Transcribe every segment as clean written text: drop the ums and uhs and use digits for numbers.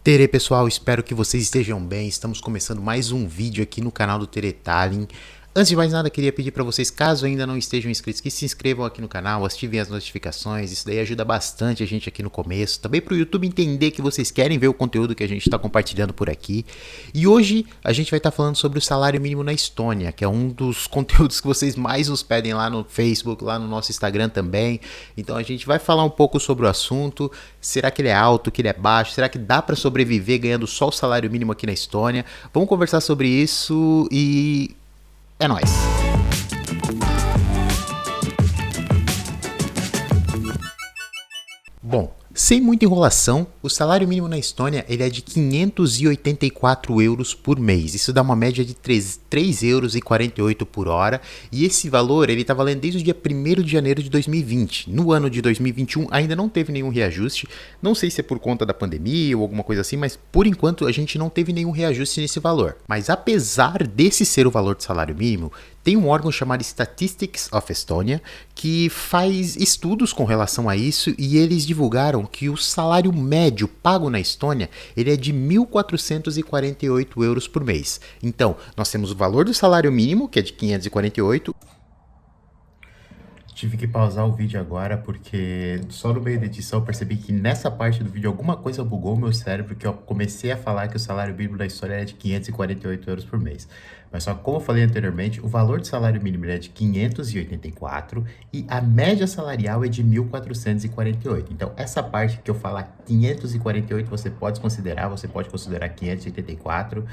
Tere pessoal, espero que vocês estejam bem. Estamos começando mais um vídeo aqui no canal do Teretalin. Antes de mais nada, queria pedir para vocês, caso ainda não estejam inscritos, que se inscrevam aqui no canal, ativem as notificações. Isso daí ajuda bastante a gente aqui no começo. Também para o YouTube entender que vocês querem ver o conteúdo que a gente está compartilhando por aqui. E hoje a gente vai estar falando sobre o salário mínimo na Estônia, que é um dos conteúdos que vocês mais nos pedem lá no Facebook, lá no nosso Instagram também. Então a gente vai falar um pouco sobre o assunto. Será que ele é alto, que ele é baixo? Será que dá para sobreviver ganhando só o salário mínimo aqui na Estônia? Vamos conversar sobre isso e é nóis! Bom, sem muita enrolação, o salário mínimo na Estônia ele é de 584 euros por mês. Isso dá uma média de 3,48 euros por hora. E esse valor ele está valendo desde o dia 1º de janeiro de 2020. No ano de 2021 ainda não teve nenhum reajuste. Não sei se é por conta da pandemia ou alguma coisa assim, mas por enquanto a gente não teve nenhum reajuste nesse valor. Mas apesar desse ser o valor do salário mínimo, tem um órgão chamado Statistics of Estonia que faz estudos com relação a isso e eles divulgaram que o salário médio pago na Estônia ele é de 1.448 euros por mês. Então, nós temos o valor do salário mínimo, que é de 548. Tive que pausar o vídeo agora porque só no meio da edição eu percebi que nessa parte do vídeo alguma coisa bugou o meu cérebro, que eu comecei a falar que o salário mínimo da Estônia era de 548 euros por mês. Mas só que, como eu falei anteriormente, o valor do salário mínimo é de 584 e a média salarial é de 1.448. Então, essa parte que eu falar 548 você pode considerar 584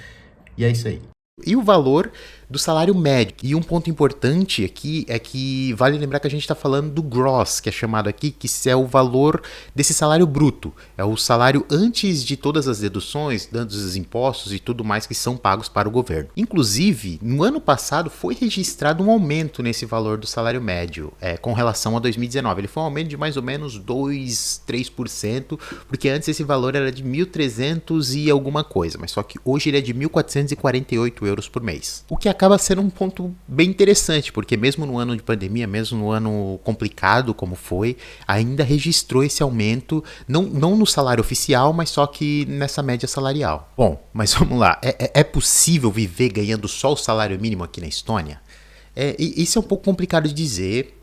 e é isso aí. E o valor do salário médio. E um ponto importante aqui é que vale lembrar que a gente está falando do gross, que é chamado aqui, que é o valor desse salário bruto. É o salário antes de todas as deduções, dando os impostos e tudo mais que são pagos para o governo. Inclusive, no ano passado foi registrado um aumento nesse valor do salário médio com relação a 2019. Ele foi um aumento de mais ou menos 2-3%, porque antes esse valor era de 1.300 e alguma coisa, mas só que hoje ele é de 1.448 euros por mês. O que acaba sendo um ponto bem interessante, porque mesmo no ano de pandemia, mesmo no ano complicado como foi, ainda registrou esse aumento, não no salário oficial, mas só que nessa média salarial. Bom, mas vamos lá, é possível viver ganhando só o salário mínimo aqui na Estônia? Isso é um pouco complicado de dizer.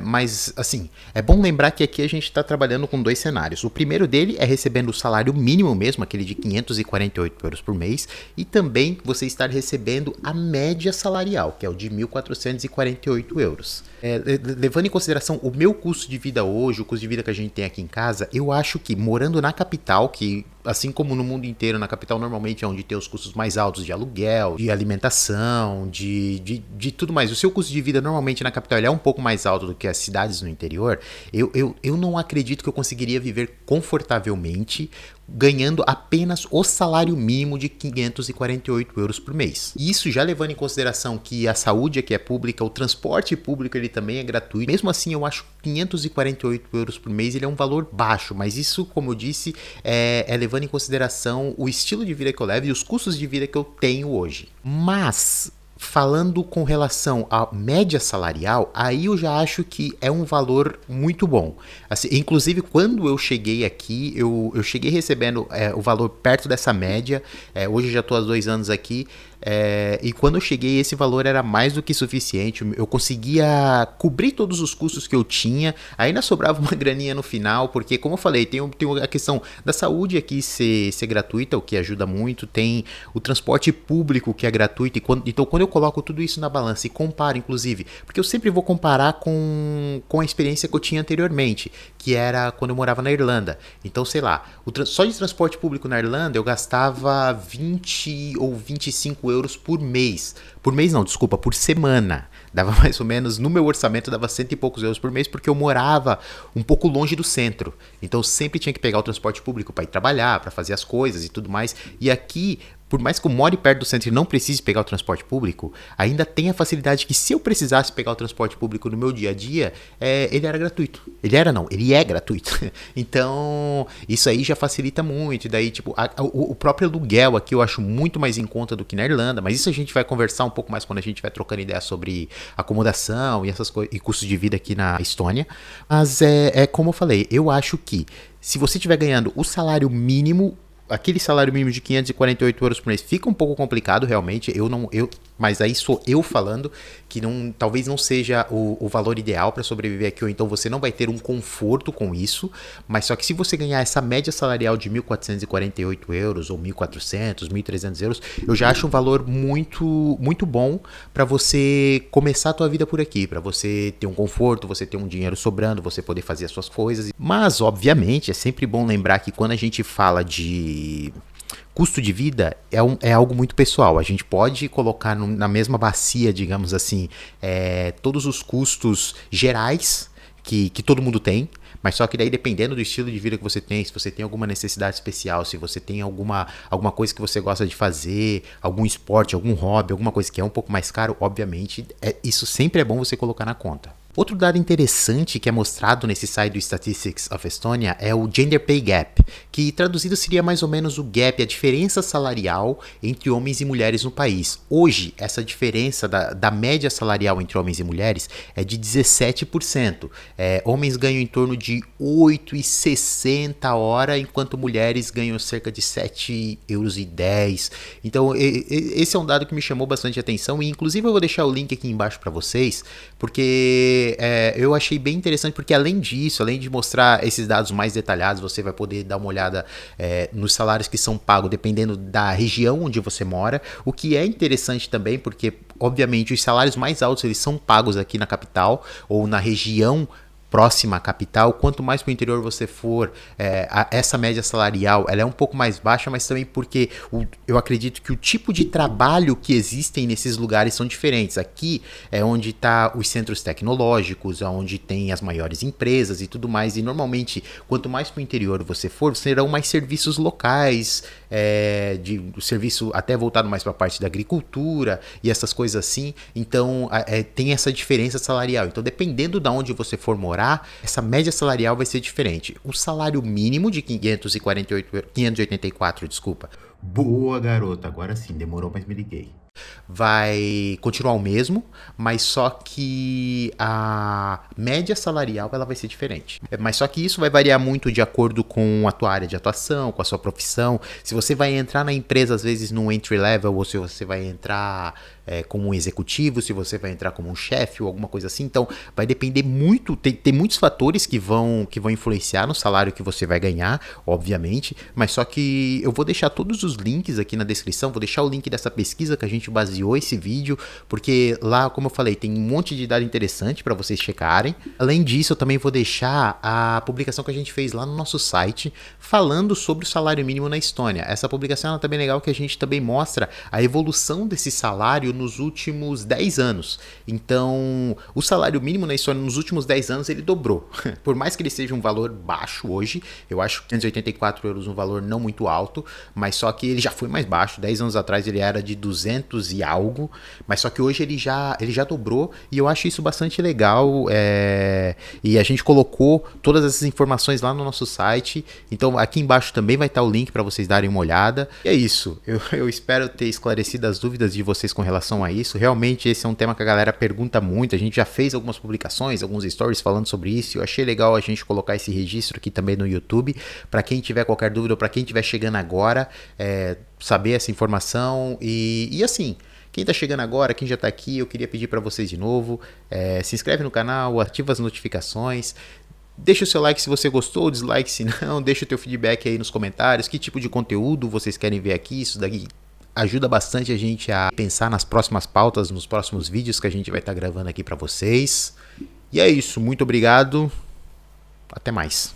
Mas assim, é bom lembrar que aqui a gente está trabalhando com dois cenários. O primeiro dele é recebendo o salário mínimo mesmo, aquele de 548 euros por mês, e também você estar recebendo a média salarial, que é o de 1.448 euros. Levando em consideração o meu custo de vida hoje, o custo de vida que a gente tem aqui em casa, eu acho que morando na capital, que assim como no mundo inteiro, na capital normalmente é onde tem os custos mais altos de aluguel, de alimentação, de tudo mais. O seu custo de vida normalmente na capital ele é um pouco mais alto do que as cidades no interior. Eu não acredito que eu conseguiria viver confortavelmente ganhando apenas o salário mínimo de 548 euros por mês. E isso já levando em consideração que a saúde aqui é pública, o transporte público ele também é gratuito. Mesmo assim, eu acho 548 euros por mês ele é um valor baixo, mas isso, como eu disse, é levando em consideração o estilo de vida que eu levo e os custos de vida que eu tenho hoje. Mas falando com relação à média salarial, aí eu já acho que é um valor muito bom. Assim, inclusive, quando eu cheguei aqui, eu cheguei recebendo o valor perto dessa média. Hoje eu já estou há 2 anos aqui. E quando eu cheguei, esse valor era mais do que suficiente. Eu conseguia cobrir todos os custos que eu tinha. Ainda sobrava uma graninha no final, porque, como eu falei, tem a questão da saúde aqui ser gratuita, o que ajuda muito. Tem o transporte público que é gratuito. Então, quando eu coloco tudo isso na balança e comparo, inclusive, porque eu sempre vou comparar com a experiência que eu tinha anteriormente, que era quando eu morava na Irlanda. Então, sei lá, só de transporte público na Irlanda eu gastava 20 ou 25 euros por mês. Por mês não, desculpa, por semana. Dava mais ou menos, no meu orçamento, dava 100 e poucos euros por mês, porque eu morava um pouco longe do centro. Então eu sempre tinha que pegar o transporte público para ir trabalhar, para fazer as coisas e tudo mais. E aqui, por mais que eu more perto do centro e não precise pegar o transporte público, ainda tem a facilidade que se eu precisasse pegar o transporte público no meu dia a dia, ele era gratuito. Ele é gratuito. Então, isso aí já facilita muito. E daí, tipo, o próprio aluguel aqui eu acho muito mais em conta do que na Irlanda, mas isso a gente vai conversar um pouco mais quando a gente vai trocando ideia sobre acomodação e essas coisas, e custos de vida aqui na Estônia. Mas como eu falei, eu acho que se você estiver ganhando o salário mínimo, aquele salário mínimo de 548 euros por mês fica um pouco complicado, realmente. Mas aí sou eu falando que talvez não seja o valor ideal para sobreviver aqui, ou então você não vai ter um conforto com isso. Mas só que se você ganhar essa média salarial de 1.448 euros, ou 1.400, 1.300 euros, eu já acho um valor muito, muito bom para você começar a tua vida por aqui, para você ter um conforto, você ter um dinheiro sobrando, você poder fazer as suas coisas. Mas, obviamente, é sempre bom lembrar que quando a gente fala de custo de vida é algo muito pessoal. A gente pode colocar na mesma bacia, digamos assim, todos os custos gerais que todo mundo tem, mas só que daí dependendo do estilo de vida que você tem, se você tem alguma necessidade especial, se você tem alguma coisa que você gosta de fazer, algum esporte, algum hobby, alguma coisa que é um pouco mais caro, obviamente, isso sempre é bom você colocar na conta. Outro dado interessante que é mostrado nesse site do Statistics of Estonia é o Gender Pay Gap, que traduzido seria mais ou menos o gap, a diferença salarial entre homens e mulheres no país. Hoje, essa diferença da média salarial entre homens e mulheres é de 17%. Homens ganham em torno de 8,60 a hora, enquanto mulheres ganham cerca de 7,10 euros. Então, esse é um dado que me chamou bastante atenção e, inclusive, eu vou deixar o link aqui embaixo para vocês, porque eu achei bem interessante, porque além disso, além de mostrar esses dados mais detalhados, você vai poder dar uma olhada nos salários que são pagos dependendo da região onde você mora, o que é interessante também, porque obviamente os salários mais altos eles são pagos aqui na capital ou na região próxima à capital. Quanto mais para o interior você for, essa média salarial ela é um pouco mais baixa, mas também porque eu acredito que o tipo de trabalho que existem nesses lugares são diferentes. Aqui é onde está os centros tecnológicos, onde tem as maiores empresas e tudo mais, e normalmente quanto mais para o interior você for, serão mais serviços locais, de serviço até voltado mais para a parte da agricultura e essas coisas assim. Então tem essa diferença salarial. Então dependendo de onde você for morar, essa média salarial vai ser diferente. O salário mínimo de 584, desculpa. Boa, garota. Agora sim, demorou, mas me liguei. Vai continuar o mesmo, mas só que a média salarial ela vai ser diferente. Mas só que isso vai variar muito de acordo com a tua área de atuação, com a sua profissão. Se você vai entrar na empresa, às vezes, no entry level, ou se você vai entrar como um executivo, se você vai entrar como um chefe ou alguma coisa assim. Então, vai depender muito, tem muitos fatores que vão influenciar no salário que você vai ganhar, obviamente, mas só que eu vou deixar todos os links aqui na descrição, vou deixar o link dessa pesquisa que a gente baseou esse vídeo, porque lá, como eu falei, tem um monte de dado interessante para vocês checarem. Além disso, eu também vou deixar a publicação que a gente fez lá no nosso site, falando sobre o salário mínimo na Estônia. Essa publicação ela tá bem legal, que a gente também mostra a evolução desse salário nos últimos 10 anos. Então, o salário mínimo na Estônia nos últimos 10 anos ele dobrou. Por mais que ele seja um valor baixo hoje, eu acho 584 euros um valor não muito alto, mas só que ele já foi mais baixo. 10 anos atrás ele era de 200 e algo, mas só que hoje ele já dobrou, e eu acho isso bastante legal. E a gente colocou todas essas informações lá no nosso site, então aqui embaixo também vai estar o link para vocês darem uma olhada. E é isso, eu espero ter esclarecido as dúvidas de vocês com relação a isso. Realmente esse é um tema que a galera pergunta muito, a gente já fez algumas publicações, alguns stories falando sobre isso, eu achei legal a gente colocar esse registro aqui também no YouTube, para quem tiver qualquer dúvida ou para quem estiver chegando agora, saber essa informação. E assim, quem tá chegando agora, quem já tá aqui, eu queria pedir para vocês de novo, se inscreve no canal, ativa as notificações, deixa o seu like se você gostou, dislike se não, deixa o teu feedback aí nos comentários, que tipo de conteúdo vocês querem ver aqui. Isso daqui ajuda bastante a gente a pensar nas próximas pautas, nos próximos vídeos que a gente vai estar gravando aqui para vocês. E é isso, muito obrigado, até mais.